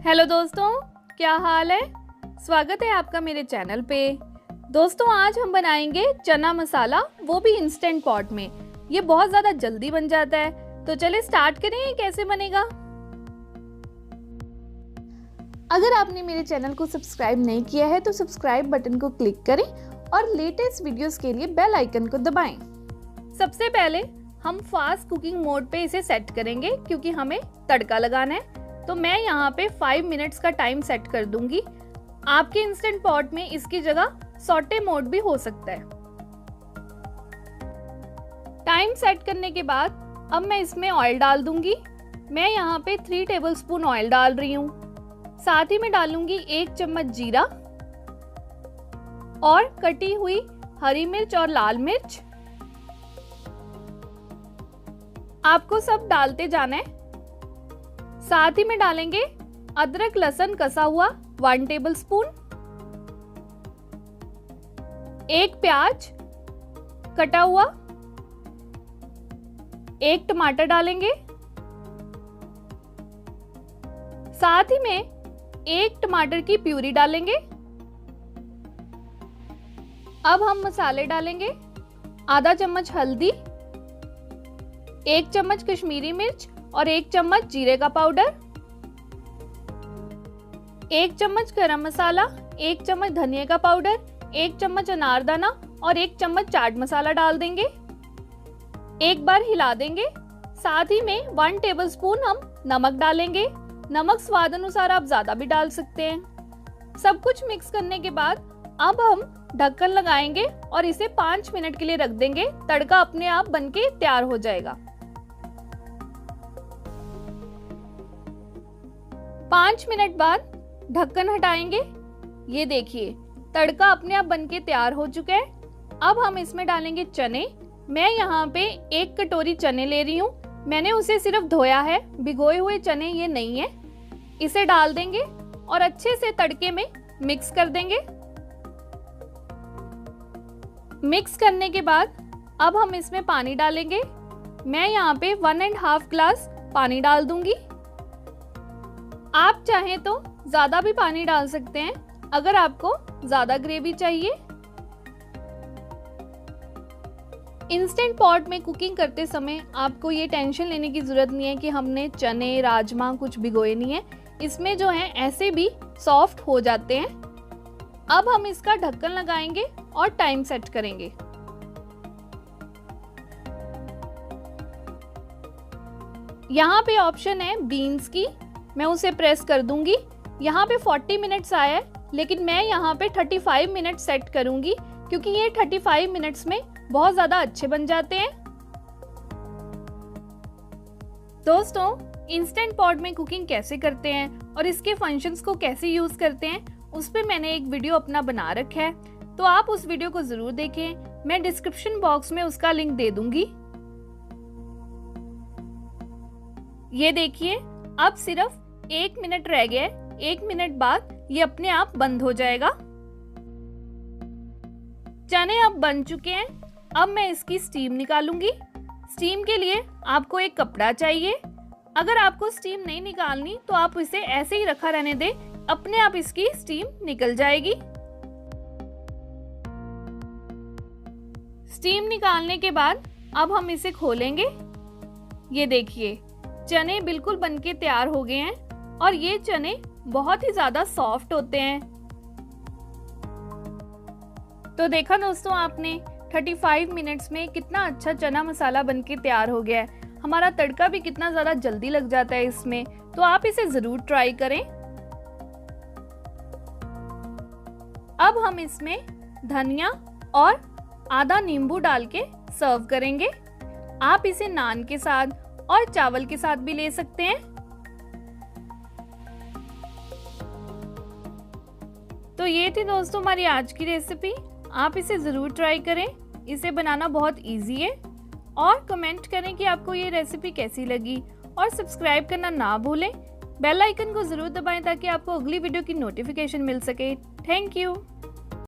Hello दोस्तों, क्या हाल है। स्वागत है आपका मेरे चैनल पे। दोस्तों आज हम बनाएंगे चना मसाला, वो भी इंस्टेंट पॉट में। ये बहुत ज़्यादा जल्दी बन जाता है, तो चलिए स्टार्ट करें ये कैसे बनेगा। अगर आपने मेरे चैनल को सब्सक्राइब नहीं किया है तो सब्सक्राइब बटन को क्लिक करें और लेटेस्ट वीडियोस के लिए बेल आइकन को दबाएं। सबसे पहले हम फास्ट कुकिंग मोड पे इसे सेट करेंगे क्योंकि हमें तड़का लगाना है। तो मैं यहाँ पे 5 मिनट्स का टाइम सेट कर दूंगी। आपके इंस्टेंट पॉट में इसकी जगह सॉटे मोड भी हो सकता है। टाइम सेट करने के बाद अब मैं इसमें ऑयल डाल दूंगी। मैं यहाँ पे 3 टेबलस्पून ऑयल डाल रही हूँ। साथ ही मैं डालूंगी 1 चम्मच जीरा और कटी हुई हरी मिर्च और लाल मिर्च। आपको सब डालते जाना है। साथ ही में डालेंगे अदरक लहसुन कसा हुआ 1 टेबलस्पून, 1 प्याज कटा हुआ, 1 टमाटर डालेंगे। साथ ही में 1 टमाटर की प्यूरी डालेंगे। अब हम मसाले डालेंगे। आधा चम्मच हल्दी, 1 चम्मच कश्मीरी मिर्च और 1 चम्मच जीरे का पाउडर, 1 चम्मच गरम मसाला, 1 चम्मच धनिया का पाउडर, 1 चम्मच अनारदाना और 1 चम्मच चाट मसाला डाल देंगे। एक बार हिला देंगे। साथ ही में 1 टेबलस्पून हम नमक डालेंगे। नमक स्वाद अनुसार आप ज्यादा भी डाल सकते हैं। सब कुछ मिक्स करने के बाद अब हम ढक्कन लगाएंगे और इसे 5 मिनट के लिए रख देंगे। तड़का अपने आप बनके तैयार हो जाएगा। 5 मिनट बाद ढक्कन हटाएंगे। ये देखिए तड़का अपने आप बनके तैयार हो चुका है। अब हम इसमें डालेंगे चने। मैं यहाँ पे 1 कटोरी चने ले रही हूँ। मैंने उसे सिर्फ धोया है, भिगोए हुए चने ये नहीं है। इसे डाल देंगे और अच्छे से तड़के में मिक्स कर देंगे। मिक्स करने के बाद अब हम इसमें पानी डालेंगे। मैं यहाँ पे 1.5 ग्लास पानी डाल दूंगी। आप चाहें तो ज्यादा भी पानी डाल सकते हैं अगर आपको ज्यादा ग्रेवी चाहिए। इंस्टेंट पॉट में कुकिंग करते समय आपको ये टेंशन लेने की जरूरत नहीं है कि हमने चने राजमा कुछ भिगोए नहीं है। इसमें जो है ऐसे भी सॉफ्ट हो जाते हैं। अब हम इसका ढक्कन लगाएंगे और टाइम सेट करेंगे। यहाँ पे ऑप्शन है बीन्स की, मैं उसे प्रेस कर दूंगी। यहाँ पे 40 मिनट्स आया है, लेकिन मैं यहाँ पे 35 मिनट सेट करूंगी क्योंकि ये 35 मिनट्स में बहुत ज्यादा अच्छे बन जाते हैं। दोस्तों इंस्टेंट पॉट में कुकिंग कैसे करते हैं और इसके फंक्शंस को कैसे यूज करते हैं उस पर मैंने एक वीडियो अपना बना रखा है, तो आप उस वीडियो को जरूर देखें। मैं डिस्क्रिप्शन बॉक्स में उसका लिंक दे दूंगी। ये देखिए अब सिर्फ 1 मिनट रह गया है। 1 मिनट बाद ये अपने आप बंद हो जाएगा। चने अब बन चुके हैं। अब मैं इसकी स्टीम निकालूंगी। स्टीम के लिए आपको एक कपड़ा चाहिए। अगर आपको स्टीम नहीं निकालनी तो आप इसे ऐसे ही रखा रहने दें, अपने आप इसकी स्टीम निकल जाएगी। स्टीम निकालने के बाद अब हम इसे खोलेंगे। ये देखिए चने बिल्कुल बनके तैयार हो गए हैं और ये चने बहुत ही ज्यादा सॉफ्ट होते हैं। तो देखा दोस्तों आपने 35 मिनट्स में कितना अच्छा चना मसाला बनके तैयार हो गया है। हमारा तड़का भी कितना ज्यादा जल्दी लग जाता है इसमें, तो आप इसे जरूर ट्राई करें। अब हम इसमें धनिया और आधा नींबू डाल के सर्व करेंगे। आप इसे नान के साथ और चावल के साथ भी ले सकते हैं। तो ये थी दोस्तों हमारी आज की रेसिपी। आप इसे जरूर ट्राई करें। इसे बनाना बहुत इजी है। और कमेंट करें कि आपको ये रेसिपी कैसी लगी और सब्सक्राइब करना ना भूलें। बेल आइकन को जरूर दबाएं ताकि आपको अगली वीडियो की नोटिफिकेशन मिल सके। Thank you.